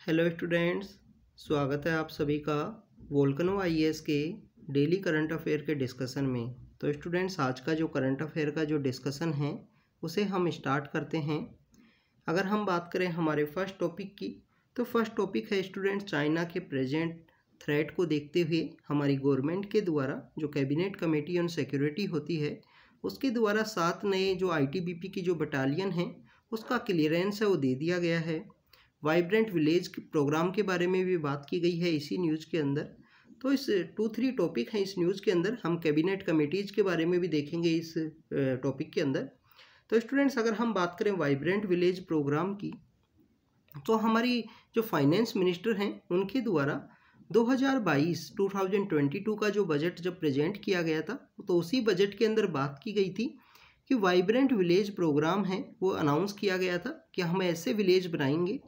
Hello students, स्वागत है आप सभी का वोल्केनो आईएएस के डेली करंट अफेयर के डिस्कशन में। तो स्टूडेंट्स, आज का जो करंट अफेयर का जो डिस्कशन है उसे हम स्टार्ट करते हैं। अगर हम बात करें हमारे फर्स्ट टॉपिक की, तो फर्स्ट टॉपिक है स्टूडेंट्स चाइना के प्रेजेंट थ्रेट को देखते हुए हमारी गवर्नमेंट के द्वारा जो कैबिनेट कमेटी ऑन सिक्योरिटी होती है उसके द्वारा 7 नए जो आईटीबीपी की जो बटालियन हैं उसका क्लियरेंस है वो दे दिया गया है। वाइब्रेंट विलेज प्रोग्राम के बारे में भी बात की गई है इसी न्यूज़ के अंदर। तो इस 2-3 टॉपिक हैं इस न्यूज़ के अंदर। हम कैबिनेट कमेटीज़ के बारे में भी देखेंगे इस टॉपिक के अंदर। तो स्टूडेंट्स, अगर हम बात करें वाइब्रेंट विलेज प्रोग्राम की, तो हमारी जो फाइनेंस मिनिस्टर हैं उनके द्वारा 2022 का जो बजट जब प्रेजेंट किया गया था तो उसी बजट के अंदर बात की गई थी कि वाइब्रेंट विलेज प्रोग्राम है वो अनाउंस किया गया था कि हम ऐसे विलेज बनाएंगे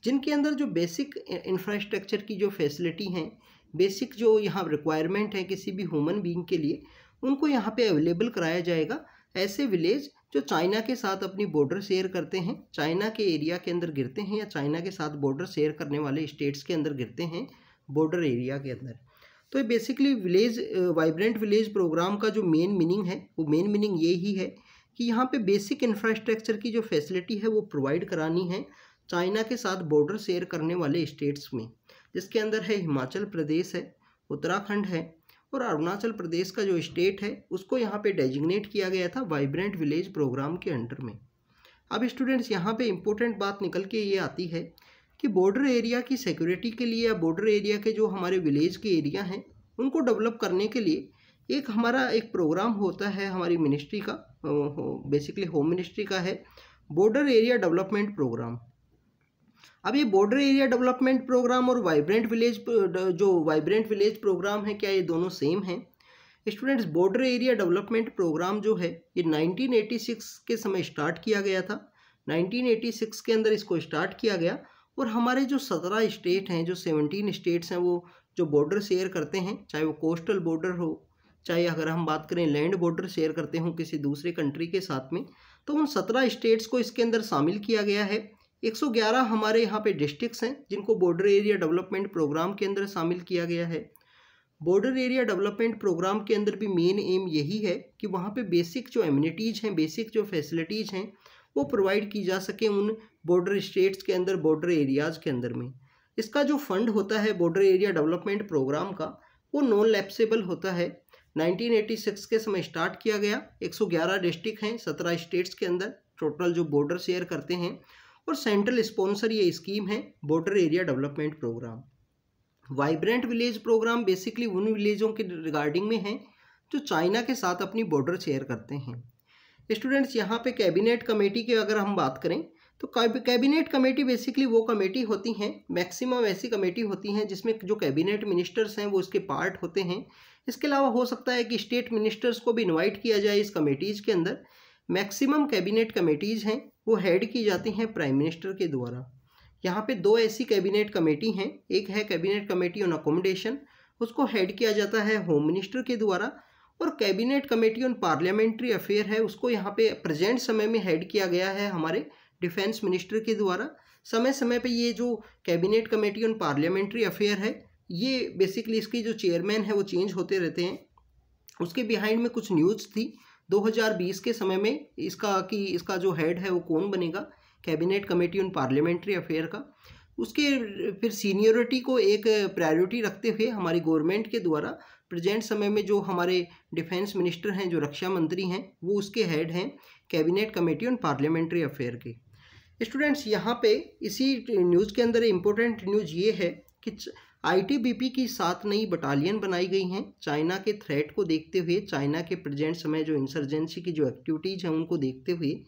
जिनके अंदर जो बेसिक इंफ्रास्ट्रक्चर की जो फैसिलिटी हैं, बेसिक जो यहाँ रिक्वायरमेंट है किसी भी ह्यूमन बीइंग के लिए, उनको यहाँ पे अवेलेबल कराया जाएगा। ऐसे विलेज जो चाइना के साथ अपनी बॉर्डर शेयर करते हैं, चाइना के एरिया के अंदर गिरते हैं या चाइना के साथ बॉर्डर शेयर करने वाले स्टेट्स के अंदर गिरते हैं, बॉर्डर एरिया के अंदर। तो ये बेसिकली वाइब्रेंट विलेज प्रोग्राम का जो मेन मीनिंग है वो मेन मीनिंग ये ही है कि यहाँ पे बेसिक इंफ्रास्ट्रक्चर की जो फैसिलिटी है वो प्रोवाइड करानी है चाइना के साथ बॉर्डर शेयर करने वाले स्टेट्स में, जिसके अंदर है हिमाचल प्रदेश है, उत्तराखंड है और अरुणाचल प्रदेश का जो स्टेट है उसको यहाँ पे डेजिग्नेट किया गया था वाइब्रेंट विलेज प्रोग्राम के अंडर में। अब स्टूडेंट्स, यहाँ पे इम्पोर्टेंट बात निकल के ये आती है कि बॉर्डर एरिया की सिक्योरिटी के लिए या बॉर्डर एरिया के जो हमारे विलेज के एरिया हैं उनको डेवलप करने के लिए हमारा एक प्रोग्राम होता है हमारी मिनिस्ट्री का, बेसिकली होम मिनिस्ट्री का है बॉर्डर एरिया डेवलपमेंट प्रोग्राम। अब ये बॉर्डर एरिया डेवलपमेंट प्रोग्राम और वाइब्रेंट विलेज प्रोग्राम है, क्या ये दोनों सेम हैं? Students, border area development programme जो है ये 1986 के समय स्टार्ट किया गया था। 1986 के अंदर इसको स्टार्ट किया गया और हमारे जो 17 स्टेट हैं, जो 17 स्टेट्स हैं, वो जो बॉर्डर शेयर करते हैं, चाहे वो कोस्टल बॉर्डर हो, चाहे अगर हम बात करें लैंड बॉर्डर शेयर करते हों किसी दूसरे कंट्री के साथ में, तो उन 17 स्टेट्स को इसके अंदर शामिल किया गया है। 111 हमारे यहाँ पे डिस्ट्रिक्ट्स हैं जिनको बॉर्डर एरिया डेवलपमेंट प्रोग्राम के अंदर शामिल किया गया है। बॉर्डर एरिया डेवलपमेंट प्रोग्राम के अंदर भी मेन एम यही है कि वहाँ पे बेसिक जो एमिनिटीज़ हैं, बेसिक जो फैसिलिटीज़ हैं वो प्रोवाइड की जा सके उन बॉर्डर स्टेट्स के अंदर, बॉर्डर एरियाज़ के अंदर में। इसका जो फंड होता है बॉर्डर एरिया डेवलपमेंट प्रोग्राम का वो नॉन लैप्सेबल होता है। 1986 के समय स्टार्ट किया गया। 111 डिस्ट्रिक्ट हैं 17 स्टेट्स के अंदर टोटल जो बॉर्डर शेयर करते हैं, और सेंट्रल स्पॉन्सर ये स्कीम है border area development programme. Vibrant village programme basically उन विलेजों के रिगार्डिंग में है जो चाइना के साथ अपनी बॉर्डर शेयर करते हैं। स्टूडेंट्स, यहाँ पे कैबिनेट कमेटी की अगर हम बात करें तो कैबिनेट कमेटी बेसिकली वो कमेटी होती हैं, मैक्सिमम ऐसी कमेटी होती हैं जिसमें जो कैबिनेट मिनिस्टर्स हैं वो इसके पार्ट होते हैं। इसके अलावा हो सकता है कि स्टेट मिनिस्टर्स को भी इन्वाइट किया जाए इस कमेटीज़ के अंदर। मैक्सिमम कैबिनेट कमेटीज़ हैं वो हेड की जाती हैं प्राइम मिनिस्टर के द्वारा। यहाँ पे 2 ऐसी कैबिनेट कमेटी हैं। एक है कैबिनेट कमेटी ऑन अकोमोडेशन, उसको हेड किया जाता है होम मिनिस्टर के द्वारा, और cabinet committee on parliamentary affair है, उसको यहाँ पे प्रेजेंट समय में हेड किया गया है हमारे डिफेंस मिनिस्टर के द्वारा। समय समय पे ये जो cabinet committee on parliamentary affair है ये बेसिकली इसकी जो चेयरमैन है वो चेंज होते रहते हैं। उसके बिहाइंड में कुछ न्यूज़ थी 2020 के समय में इसका जो हेड है वो कौन बनेगा, cabinet committee on parliamentary affair का। उसके फिर सीनियरिटी को एक प्रायोरिटी रखते हुए हमारी गवर्नमेंट के द्वारा प्रेजेंट समय में जो हमारे डिफेंस मिनिस्टर हैं, जो रक्षा मंत्री हैं, वो उसके हेड हैं cabinet committee on parliamentary affair के। स्टूडेंट्स, यहाँ पे इसी न्यूज़ के अंदर इम्पोर्टेंट न्यूज़ ये है कि आईटीबीपी की 7 नई बटालियन बनाई गई हैं चाइना के थ्रेट को देखते हुए, चाइना के प्रेजेंट समय जो इंसर्जेंसी की जो एक्टिविटीज़ हैं उनको देखते हुए।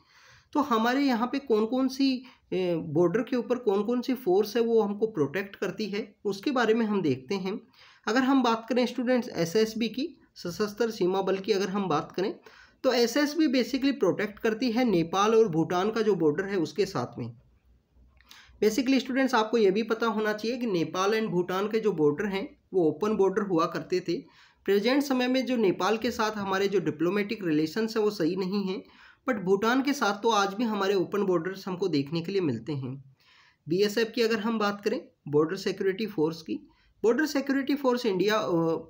तो हमारे यहाँ पे कौन कौन सी बॉर्डर के ऊपर कौन कौन सी फोर्स है वो हमको प्रोटेक्ट करती है उसके बारे में हम देखते हैं। अगर हम बात करें स्टूडेंट्स एसएसबी की, सशस्त्र सीमा बल की अगर हम बात करें तो एसएसबी बेसिकली प्रोटेक्ट करती है नेपाल और भूटान का जो बॉर्डर है उसके साथ में। बेसिकली स्टूडेंट्स, आपको ये भी पता होना चाहिए कि नेपाल एंड भूटान के जो बॉर्डर हैं वो ओपन बॉर्डर हुआ करते थे। प्रेजेंट समय में जो नेपाल के साथ हमारे जो डिप्लोमेटिक रिलेशंस हैं वो सही नहीं हैं, बट भूटान के साथ तो आज भी हमारे ओपन बॉर्डर्स हमको देखने के लिए मिलते हैं। बीएसएफ की अगर हम बात करें, बॉर्डर सिक्योरिटी फोर्स की, border security force India,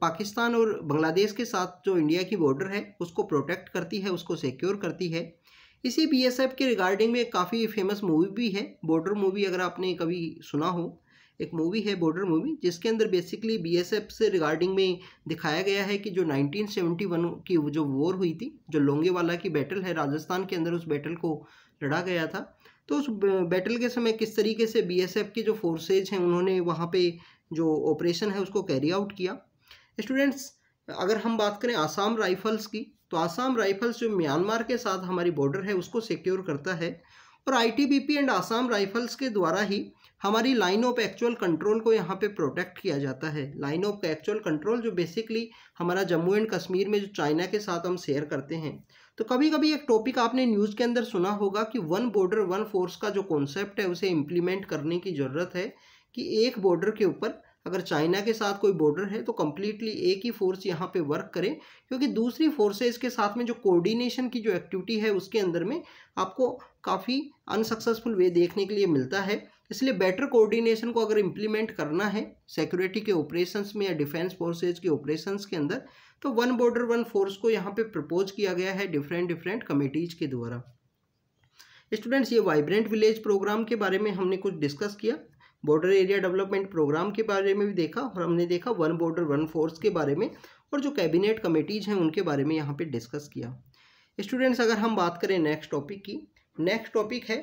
Pakistan और बांग्लादेश के साथ जो इंडिया की बॉर्डर है उसको प्रोटेक्ट करती है, उसको सिक्योर करती है। इसी बीएसएफ के रिगार्डिंग में काफ़ी फेमस मूवी भी है, बॉर्डर मूवी, अगर आपने कभी सुना हो। एक मूवी है बॉर्डर मूवी, जिसके अंदर बेसिकली बीएसएफ से रिगार्डिंग में दिखाया गया है कि जो 1971 की जो वॉर हुई थी, जो लोंगेवाला की बैटल है राजस्थान के अंदर, उस बैटल को लड़ा गया था। तो उस बैटल के समय किस तरीके से बीएसएफ के जो फोर्सेज हैं उन्होंने वहाँ पे जो ऑपरेशन है उसको कैरी आउट किया। स्टूडेंट्स, अगर हम बात करें आसाम राइफल्स की, तो आसाम राइफल्स जो म्यांमार के साथ हमारी बॉर्डर है उसको सिक्योर करता है, और आईटीबीपी एंड आसाम राइफल्स के द्वारा ही हमारी लाइन ऑफ एक्चुअल कंट्रोल को यहाँ पे प्रोटेक्ट किया जाता है। लाइन ऑफ एक्चुअल कंट्रोल जो बेसिकली हमारा जम्मू एंड कश्मीर में जो चाइना के साथ हम शेयर करते हैं। तो कभी कभी एक टॉपिक आपने न्यूज़ के अंदर सुना होगा कि वन बॉर्डर वन फोर्स का जो कॉन्सेप्ट है उसे इम्प्लीमेंट करने की ज़रूरत है, कि एक बॉर्डर के ऊपर अगर चाइना के साथ कोई बॉर्डर है तो कम्प्लीटली एक ही फोर्स यहाँ पे वर्क करे, क्योंकि दूसरी फोर्सेस के साथ में जो कोऑर्डिनेशन की जो एक्टिविटी है उसके अंदर में आपको काफ़ी अनसक्सेसफुल वे देखने के लिए मिलता है। इसलिए बेटर कोऑर्डिनेशन को अगर इम्प्लीमेंट करना है सिक्योरिटी के ऑपरेशंस में या डिफेंस फोर्सेज के ऑपरेशंस के अंदर, तो वन बॉर्डर वन फोर्स को यहाँ पे प्रपोज किया गया है डिफरेंट कमेटीज के द्वारा। स्टूडेंट्स, ये वाइब्रेंट विलेज प्रोग्राम के बारे में हमने कुछ डिस्कस किया, बॉर्डर एरिया डेवलपमेंट प्रोग्राम के बारे में भी देखा, और हमने देखा वन बॉर्डर वन फोर्स के बारे में, और जो कैबिनेट कमेटीज हैं उनके बारे में यहाँ पे डिस्कस किया। स्टूडेंट्स, अगर हम बात करें नेक्स्ट टॉपिक की, नेक्स्ट टॉपिक है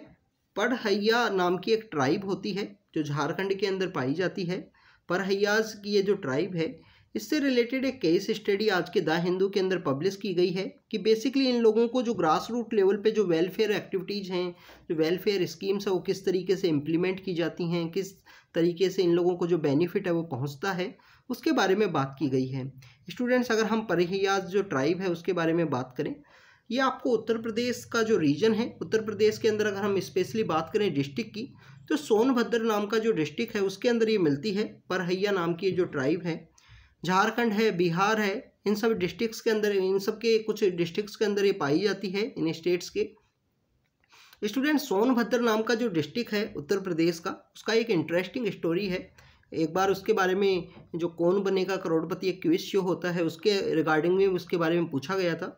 पढ़हैया नाम की एक ट्राइब होती है जो झारखंड के अंदर पाई जाती है। पढ़हैयाज की ये जो ट्राइब है, इससे रिलेटेड एक केस स्टडी आज के द हिंदू के अंदर पब्लिश की गई है कि बेसिकली इन लोगों को जो ग्रास रूट लेवल पे जो वेलफेयर एक्टिविटीज़ हैं, जो वेलफेयर स्कीम्स है, वो किस तरीके से इम्प्लीमेंट की जाती हैं, किस तरीके से इन लोगों को जो बेनिफिट है वो पहुंचता है, उसके बारे में बात की गई है। स्टूडेंट्स, अगर हम पढ़हैयाज जो ट्राइब है उसके बारे में बात करें, ये आपको उत्तर प्रदेश का जो रीजन है, उत्तर प्रदेश के अंदर अगर हम स्पेशली बात करें डिस्ट्रिक्ट की, तो सोनभद्र नाम का जो डिस्ट्रिक्ट है उसके अंदर ये मिलती है। पढ़हैया नाम की जो ट्राइब है, झारखंड है, बिहार है, इन सब डिस्ट्रिक्ट्स के अंदर, इन सब के कुछ डिस्ट्रिक्ट्स के अंदर ये पाई जाती है, इन स्टेट्स के। स्टूडेंट, सोनभद्र नाम का जो डिस्ट्रिक्ट है उत्तर प्रदेश का, उसका एक इंटरेस्टिंग स्टोरी है। एक बार उसके बारे में जो कौन बनेगा करोड़पति एक क्विज शो होता है उसके रिगार्डिंग में उसके बारे में पूछा गया था।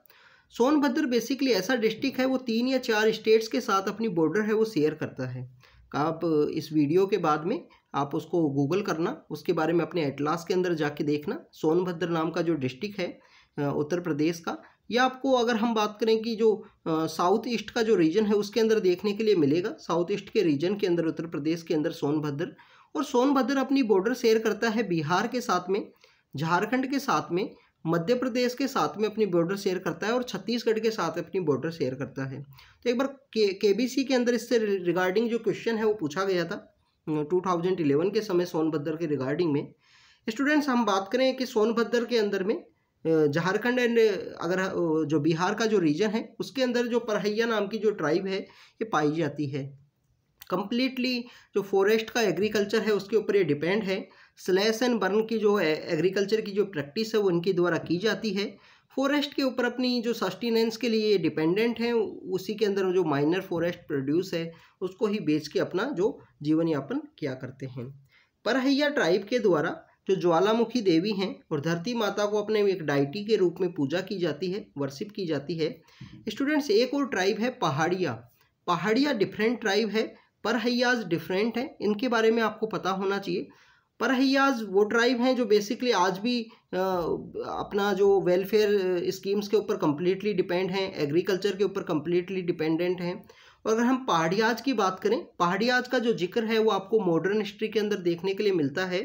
सोनभद्र बेसिकली ऐसा डिस्ट्रिक्ट है, वो 3 या 4 स्टेट्स के साथ अपनी बॉर्डर है वो शेयर करता है। आप इस वीडियो के बाद में आप उसको गूगल करना, उसके बारे में अपने एटलास के अंदर जाके देखना, सोनभद्र नाम का जो डिस्ट्रिक्ट है उत्तर प्रदेश का। या आपको अगर हम बात करें कि जो साउथ ईस्ट का जो रीजन है उसके अंदर देखने के लिए मिलेगा, साउथ ईस्ट के रीजन के अंदर उत्तर प्रदेश के अंदर सोनभद्र, और सोनभद्र अपनी बॉर्डर शेयर करता है बिहार के साथ में, झारखंड के साथ में, मध्य प्रदेश के साथ में अपनी बॉर्डर शेयर करता है, और छत्तीसगढ़ के साथ अपनी बॉर्डर शेयर करता है। तो एक बार केबीसी के अंदर इससे रिगार्डिंग जो क्वेश्चन है वो पूछा गया था 2011 के समय सोनभद्र के रिगार्डिंग में। स्टूडेंट्स, हम बात करें कि सोनभद्र के अंदर में झारखंड एंड अगर जो बिहार का जो रीजन है उसके अंदर जो पढ़हैया नाम की जो ट्राइब है ये पाई जाती है। कंप्लीटली जो फॉरेस्ट का एग्रीकल्चर है उसके ऊपर ये डिपेंड है। स्लैश एंड बर्न की जो एग्रीकल्चर की जो प्रैक्टिस है वो इनके द्वारा की जाती है। फॉरेस्ट के ऊपर अपनी जो सस्टेनेंस के लिए डिपेंडेंट हैं, उसी के अंदर जो माइनर फॉरेस्ट प्रोड्यूस है उसको ही बेच के अपना जो जीवन यापन किया करते हैं। पढ़हैया ट्राइब के द्वारा जो ज्वालामुखी देवी हैं और धरती माता को अपने एक डाइटी के रूप में पूजा की जाती है, वर्शिप की जाती है। स्टूडेंट्स, एक और ट्राइब है पहाड़िया। पहाड़िया डिफरेंट ट्राइब है, पढ़हैयाज डिफरेंट है, इनके बारे में आपको पता होना चाहिए। पढ़हैयाज वो ट्राइब हैं जो बेसिकली आज भी अपना जो वेलफेयर स्कीम्स के ऊपर कम्प्लीटली डिपेंड हैं, एग्रीकल्चर के ऊपर कम्प्लीटली डिपेंडेंट हैं। और अगर हम पहाड़ियाज की बात करें, पहाड़ियाज का जो जिक्र है वो आपको मॉडर्न हिस्ट्री के अंदर देखने के लिए मिलता है।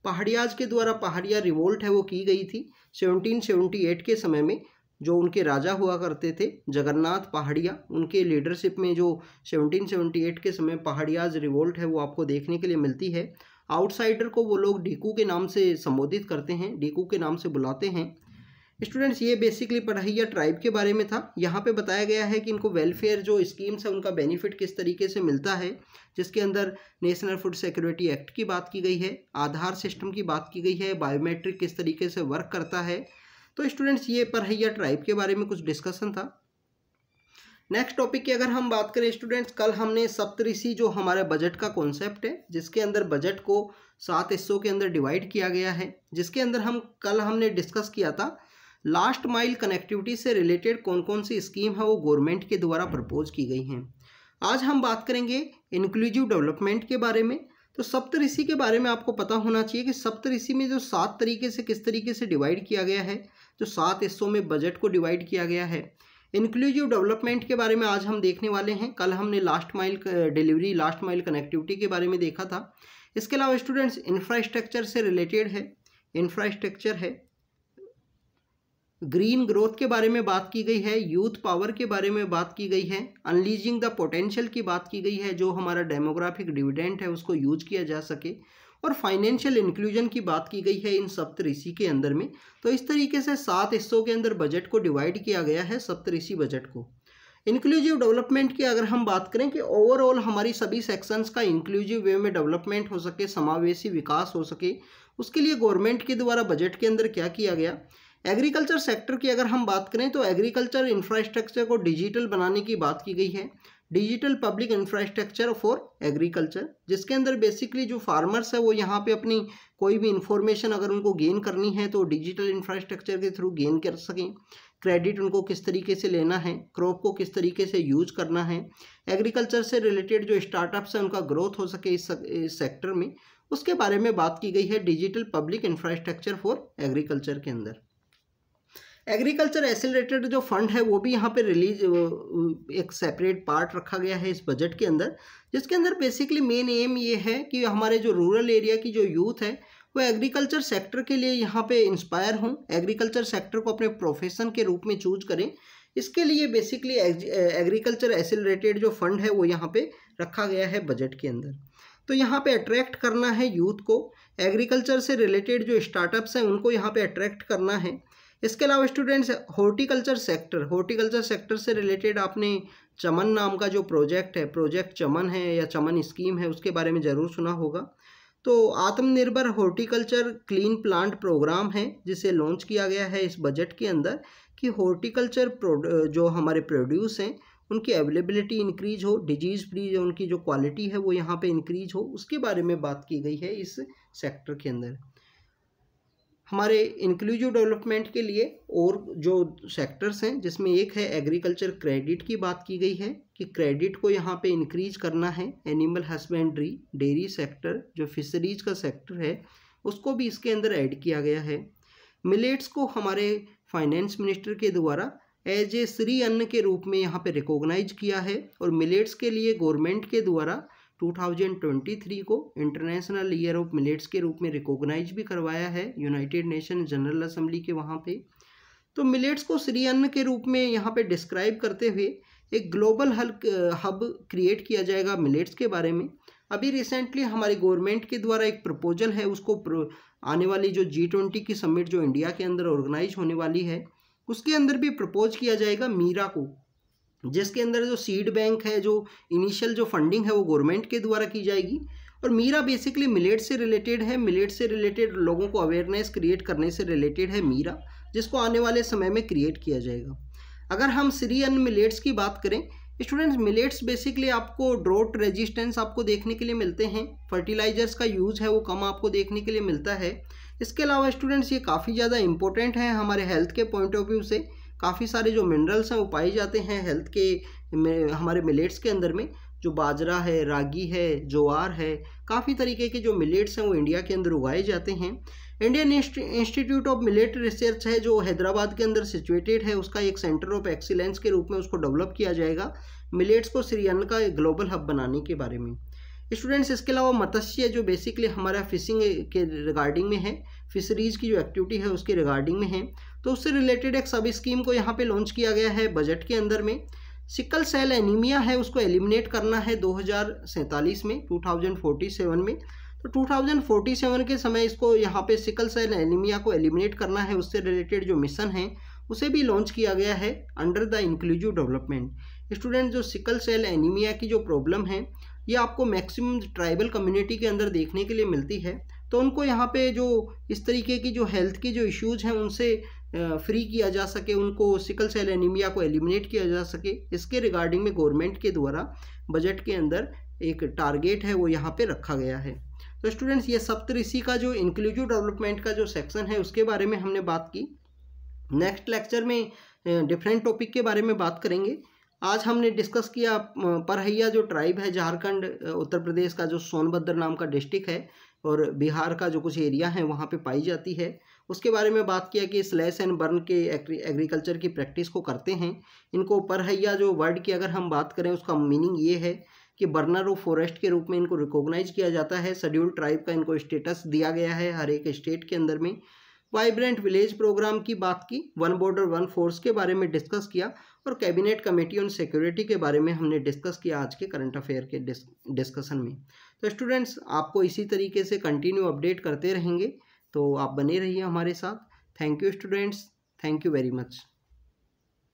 पहाड़ियाज के द्वारा पहाड़िया रिवोल्ट है वो की गई थी 1778 के समय में। जो उनके राजा हुआ करते थे जगन्नाथ पहाड़िया, उनके लीडरशिप में जो 1778 के समय पहाड़ियाज रिवोल्ट है वो आपको देखने के लिए मिलती है। आउटसाइडर को वो लोग डीकू के नाम से संबोधित करते हैं, डीकू के नाम से बुलाते हैं। स्टूडेंट्स, ये बेसिकली पढ़हैया ट्राइब के बारे में था। यहाँ पे बताया गया है कि इनको वेलफेयर जो स्कीम्स है उनका बेनिफिट किस तरीके से मिलता है, जिसके अंदर नेशनल फूड सिक्योरिटी एक्ट की बात की गई है, आधार सिस्टम की बात की गई है, बायोमेट्रिक किस तरीके से वर्क करता है। तो स्टूडेंट्स, ये पढ़हैया ट्राइब के बारे में कुछ डिस्कशन था। नेक्स्ट टॉपिक की अगर हम बात करें स्टूडेंट्स, कल हमने सप्तऋषि जो हमारे बजट का कॉन्सेप्ट है, जिसके अंदर बजट को 7 हिस्सों के अंदर डिवाइड किया गया है, जिसके अंदर हमने डिस्कस किया था लास्ट माइल कनेक्टिविटी से रिलेटेड कौन कौन सी स्कीम है वो गवर्नमेंट के द्वारा प्रपोज की गई हैं। आज हम बात करेंगे इंक्लूसिव डेवलपमेंट के बारे में। तो सप्तऋषि के बारे में आपको पता होना चाहिए कि सप्तऋषि में जो 7 तरीके से किस तरीके से डिवाइड किया गया है, जो 7 हिस्सों में बजट को डिवाइड किया गया है। इंक्लूसिव डेवलपमेंट के बारे में आज हम देखने वाले हैं। कल हमने last mile delivery, last mile connectivity के बारे में देखा था। इसके अलावा स्टूडेंट्स इंफ्रास्ट्रक्चर से रिलेटेड है, इंफ्रास्ट्रक्चर है, ग्रीन ग्रोथ के बारे में बात की गई है, यूथ पावर के बारे में बात की गई है, अनलीजिंग द पोटेंशियल की बात की गई है, जो हमारा डेमोग्राफिक डिविडेंड है उसको यूज किया जा सके, और फाइनेंशियल इंक्लूजन की बात की गई है इन सप्तऋषि के अंदर में। तो इस तरीके से 7 हिस्सों के अंदर बजट को डिवाइड किया गया है, सप्तऋषि बजट को। इंक्लूसिव डेवलपमेंट की अगर हम बात करें कि ओवरऑल हमारी सभी सेक्शंस का इंक्लूसिव वे में डेवलपमेंट हो सके, समावेशी विकास हो सके, उसके लिए गवर्नमेंट के द्वारा बजट के अंदर क्या किया गया। एग्रीकल्चर सेक्टर की अगर हम बात करें तो एग्रीकल्चर इंफ्रास्ट्रक्चर को डिजिटल बनाने की बात की गई है, digital public infrastructure for agriculture, जिसके अंदर बेसिकली जो फार्मर्स है वो यहाँ पे अपनी कोई भी इंफॉर्मेशन अगर उनको गेन करनी है तो डिजिटल इंफ्रास्ट्रक्चर के थ्रू गेन कर सकें। क्रेडिट उनको किस तरीके से लेना है, क्रॉप को किस तरीके से यूज करना है, एग्रीकल्चर से रिलेटेड जो स्टार्टअप्स हैं उनका ग्रोथ हो सके इस सेक्टर में, उसके बारे में बात की गई है digital public infrastructure for agriculture के अंदर। एग्रीकल्चर एक्सेलरेटेड जो फंड है वो भी यहाँ पे रिलीज एक सेपरेट पार्ट रखा गया है इस बजट के अंदर, जिसके अंदर बेसिकली मेन एम ये है कि हमारे जो रूरल एरिया की जो यूथ है वो एग्रीकल्चर सेक्टर के लिए यहाँ पे इंस्पायर हों, एग्रीकल्चर सेक्टर को अपने प्रोफेशन के रूप में चूज करें। इसके लिए बेसिकली एग्रीकल्चर एक्सेलरेटेड जो फंड है वो यहाँ पे रखा गया है बजट के अंदर। तो यहाँ पे अट्रैक्ट करना है यूथ को, एग्रीकल्चर से रिलेटेड जो स्टार्टअप्स हैं उनको यहाँ पे अट्रैक्ट करना है। इसके अलावा स्टूडेंट्स हॉर्टिकल्चर सेक्टर से रिलेटेड आपने चमन नाम का जो प्रोजेक्ट है, प्रोजेक्ट चमन है या चमन स्कीम है, उसके बारे में ज़रूर सुना होगा। तो आत्मनिर्भर हॉर्टिकल्चर क्लीन प्लांट प्रोग्राम है जिसे लॉन्च किया गया है इस बजट के अंदर, कि हॉर्टिकल्चर जो हमारे प्रोड्यूस हैं उनकी अवेलेबिलिटी इंक्रीज हो, डिजीज़ फ्री जो उनकी जो क्वालिटी है वो यहाँ पे इंक्रीज हो, उसके बारे में बात की गई है इस सेक्टर के अंदर। हमारे इंक्लूसिव डेवलपमेंट के लिए और जो सेक्टर्स हैं जिसमें एक है एग्रीकल्चर क्रेडिट की बात की गई है कि क्रेडिट को यहाँ पे इंक्रीज करना है। एनिमल हस्बेंड्री, डेयरी सेक्टर, जो फिशरीज का सेक्टर है उसको भी इसके अंदर ऐड किया गया है। मिलेट्स को हमारे फाइनेंस मिनिस्टर के द्वारा एज ए श्री अन्न के रूप में यहाँ पे रिकॉग्नाइज किया है, और मिलेट्स के लिए गवर्नमेंट के द्वारा 2023 को इंटरनेशनल ईयर ऑफ मिलेट्स के रूप में रिकॉग्नाइज भी करवाया है यूनाइटेड नेशन जनरल असेंबली के वहाँ पे। तो मिलेट्स को श्री अन्न के रूप में यहाँ पे डिस्क्राइब करते हुए एक ग्लोबल हब क्रिएट किया जाएगा मिलेट्स के बारे में। अभी रिसेंटली हमारी गवर्नमेंट के द्वारा एक प्रपोजल है, उसको आने वाली जो G20 की समिट जो इंडिया के अंदर ऑर्गेनाइज होने वाली है उसके अंदर भी प्रपोज किया जाएगा मीरा को, जिसके अंदर जो सीड बैंक है, जो इनिशियल जो फंडिंग है वो गवर्नमेंट के द्वारा की जाएगी। और मीरा बेसिकली मिलेट से रिलेटेड है, मिलेट से रिलेटेड लोगों को अवेयरनेस क्रिएट करने से रिलेटेड है मीरा, जिसको आने वाले समय में क्रिएट किया जाएगा। अगर हम श्री अन्न मिलेट्स की बात करें स्टूडेंट्स, मिलेट्स बेसिकली आपको ड्रॉट रेजिस्टेंस आपको देखने के लिए मिलते हैं, फर्टिलाइजर्स का यूज़ है वो कम आपको देखने के लिए मिलता है। इसके अलावा स्टूडेंट्स ये काफ़ी ज़्यादा इंपॉर्टेंट है हमारे हेल्थ के पॉइंट ऑफ व्यू से, काफ़ी सारे जो मिनरल्स हैं वो पाए जाते हैं हेल्थ के में हमारे मिलेट्स के अंदर में, जो बाजरा है, रागी है, ज्वार है, काफ़ी तरीके के जो मिलेट्स हैं वो इंडिया के अंदर उगाए जाते हैं। Indian institute of millet research है जो हैदराबाद के अंदर सिचुएटेड है, उसका एक सेंटर ऑफ एक्सीलेंस के रूप में उसको डेवलप किया जाएगा मिलेट्स को श्री अन्न का एक ग्लोबल हब बनाने के बारे में। स्टूडेंट्स इसके अलावा मत्स्य जो बेसिकली हमारा फिशिंग के रिगार्डिंग में है, फिशरीज की जो एक्टिविटी है उसके रिगार्डिंग में है, तो उससे रिलेटेड एक सब स्कीम को यहाँ पे लॉन्च किया गया है बजट के अंदर में। सिकल सेल एनीमिया है उसको एलिमिनेट करना है 2047 में, 2047 में। तो 2047 के समय इसको यहाँ पे सिकल सेल एनीमिया को एलिमिनेट करना है, उससे रिलेटेड जो मिशन है उसे भी लॉन्च किया गया है under the inclusive development. Student जो सिकल सेल एनीमिया की जो प्रॉब्लम है ये आपको मैक्सिमम ट्राइबल कम्युनिटी के अंदर देखने के लिए मिलती है, तो उनको यहाँ पे जो इस तरीके की जो हेल्थ की जो इश्यूज़ हैं उनसे फ्री किया जा सके, उनको सिकल सेल एनीमिया को एलिमिनेट किया जा सके, इसके रिगार्डिंग में गवर्नमेंट के द्वारा बजट के अंदर एक टारगेट है वो यहाँ पे रखा गया है। तो स्टूडेंट्स, ये सप्तऋषि का जो इंक्लूसिव डेवलपमेंट का जो सेक्शन है उसके बारे में हमने बात की। नेक्स्ट लेक्चर में डिफरेंट टॉपिक के बारे में बात करेंगे। आज हमने डिस्कस किया परहैया जो ट्राइब है झारखंड उत्तर प्रदेश का, जो सोनभद्र नाम का डिस्ट्रिक्ट है और बिहार का जो कुछ एरिया है वहाँ पे पाई जाती है, उसके बारे में बात किया कि स्लैश एंड बर्न के एग्रीकल्चर की प्रैक्टिस को करते हैं। इनको परहैया जो वर्ड की अगर हम बात करें उसका मीनिंग ये है कि बर्नर ऑफ फॉरेस्ट के रूप में इनको रिकॉग्नाइज किया जाता है। शेड्यूल्ड ट्राइब का इनको स्टेटस दिया गया है हर एक स्टेट के अंदर में। वाइब्रेंट विलेज प्रोग्राम की बात की, वन बॉर्डर वन फोर्स के बारे में डिस्कस किया और कैबिनेट कमेटी ऑन सिक्योरिटी के बारे में हमने डिस्कस किया आज के करंट अफेयर के डिस्कशन में। तो स्टूडेंट्स, आपको इसी तरीके से कंटिन्यू अपडेट करते रहेंगे, तो आप बने रहिए हमारे साथ। Thank you students, thank you very much.